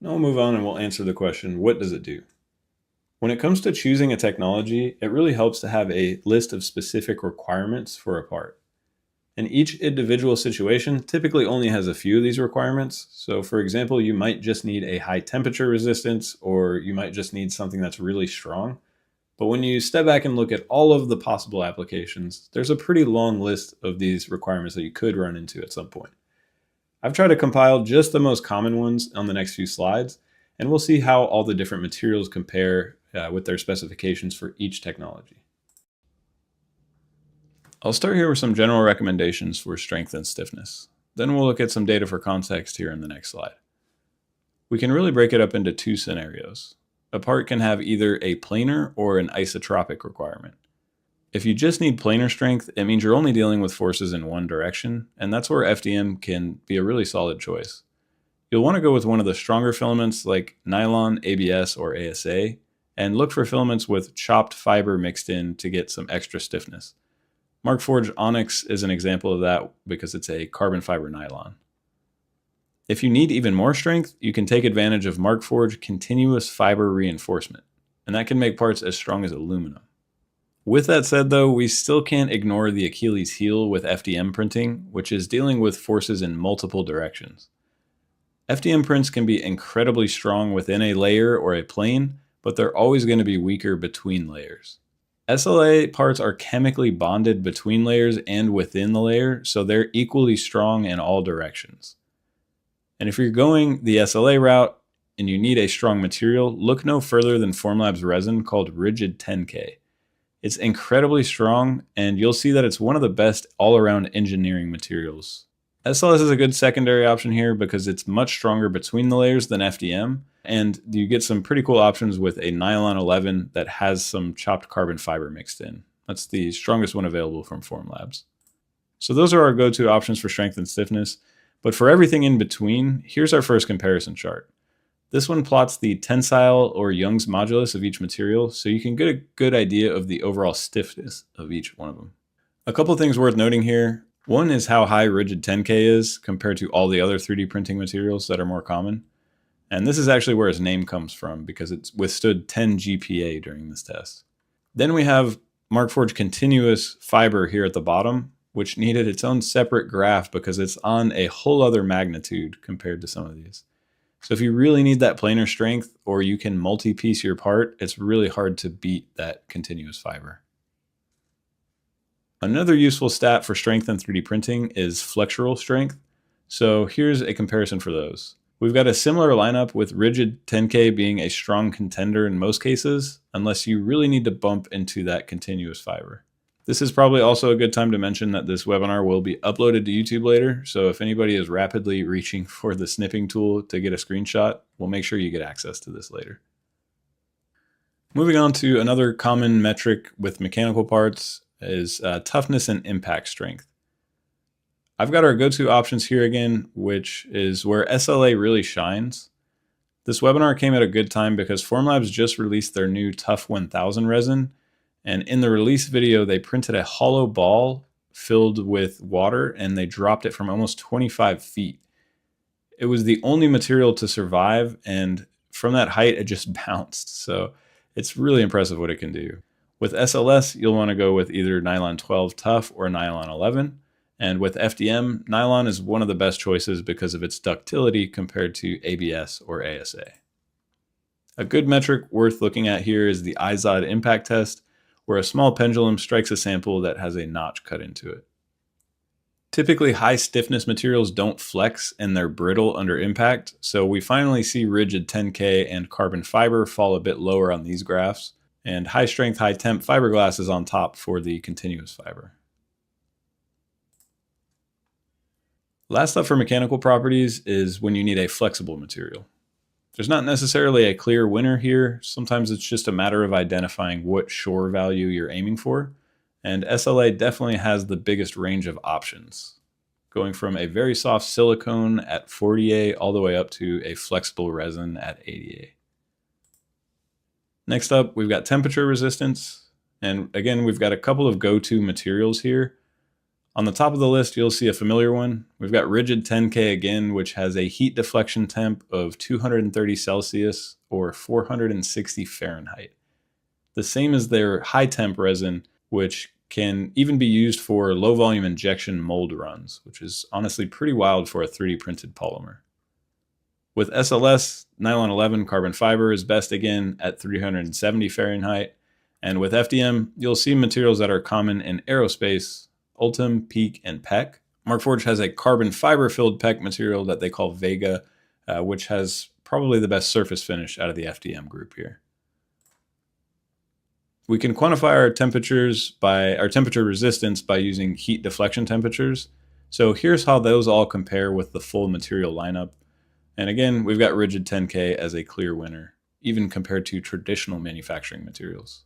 Now we'll move on and we'll answer the question, what does it do? When it comes to choosing a technology, it really helps to have a list of specific requirements for a part. And each individual situation typically only has a few of these requirements. So for example, you might just need a high temperature resistance, or you might just need something that's really strong. But when you step back and look at all of the possible applications, there's a pretty long list of these requirements that you could run into at some point. I've tried to compile just the most common ones on the next few slides, and we'll see how all the different materials compare with their specifications for each technology. I'll start here with some general recommendations for strength and stiffness. Then we'll look at some data for context here in the next slide. We can really break it up into two scenarios. A part can have either a planar or an isotropic requirement. If you just need planar strength, it means you're only dealing with forces in one direction, and that's where FDM can be a really solid choice. You'll want to go with one of the stronger filaments like nylon, ABS, or ASA, and look for filaments with chopped fiber mixed in to get some extra stiffness. Markforged Onyx is an example of that because it's a carbon fiber nylon. If you need even more strength, you can take advantage of Markforged continuous fiber reinforcement, and that can make parts as strong as aluminum. With that said though, we still can't ignore the Achilles heel with FDM printing, which is dealing with forces in multiple directions. FDM prints can be incredibly strong within a layer or a plane, but they're always going to be weaker between layers. SLA parts are chemically bonded between layers and within the layer, so they're equally strong in all directions. And if you're going the SLA route and you need a strong material, look no further than Formlab's resin called Rigid 10K. It's incredibly strong, and you'll see that it's one of the best all-around engineering materials. SLS is a good secondary option here because it's much stronger between the layers than FDM, and you get some pretty cool options with a nylon 11 that has some chopped carbon fiber mixed in. That's the strongest one available from Formlabs. So those are our go-to options for strength and stiffness, but for everything in between, here's our first comparison chart. This one plots the tensile or Young's modulus of each material, so you can get a good idea of the overall stiffness of each one of them. A couple things worth noting here. One is how high Rigid 10K is compared to all the other 3D printing materials that are more common. And this is actually where its name comes from because it's withstood 10 GPa during this test. Then we have Markforged continuous fiber here at the bottom, which needed its own separate graph because it's on a whole other magnitude compared to some of these. So if you really need that planar strength or you can multi-piece your part, it's really hard to beat that continuous fiber. Another useful stat for strength in 3D printing is flexural strength. So here's a comparison for those. We've got a similar lineup with Rigid 10K being a strong contender in most cases, unless you really need to bump into that continuous fiber. This is probably also a good time to mention that this webinar will be uploaded to YouTube later, so if anybody is rapidly reaching for the snipping tool to get a screenshot, we'll make sure you get access to this later. Moving on to another common metric with mechanical parts is toughness and impact strength. I've got our go-to options here again, which is where SLA really shines. This webinar came at a good time because Formlabs just released their new Tough 1000 resin, and in the release video, they printed a hollow ball filled with water and they dropped it from almost 25 feet. It was the only material to survive, and from that height, it just bounced. So it's really impressive what it can do. With SLS, you'll want to go with either nylon 12 tough or nylon 11. And with FDM, nylon is one of the best choices because of its ductility compared to ABS or ASA. A good metric worth looking at here is the IZOD impact test, where a small pendulum strikes a sample that has a notch cut into it. Typically, high stiffness materials don't flex and they're brittle under impact, so we finally see Rigid 10K and carbon fiber fall a bit lower on these graphs, and high strength, high temp fiberglass is on top for the continuous fiber. Last up for mechanical properties is when you need a flexible material. There's not necessarily a clear winner here. Sometimes it's just a matter of identifying what shore value you're aiming for. And SLA definitely has the biggest range of options, going from a very soft silicone at 40A all the way up to a flexible resin at 80A. Next up, we've got temperature resistance. And again, we've got a couple of go-to materials here. On the top of the list, you'll see a familiar one. We've got rigid 10K again, which has a heat deflection temp of 230 Celsius or 460 Fahrenheit. The same as their high temp resin, which can even be used for low volume injection mold runs, which is honestly pretty wild for a 3D printed polymer. With SLS, nylon 11 carbon fiber is best again at 370 Fahrenheit. And with FDM, you'll see materials that are common in aerospace, Ultim, Peak, and PEC. Markforged has a carbon fiber filled PEC material that they call Vega, which has probably the best surface finish out of the FDM group here. We can quantify our temperature resistance by using heat deflection temperatures. So here's how those all compare with the full material lineup. And again, we've got rigid 10K as a clear winner, even compared to traditional manufacturing materials.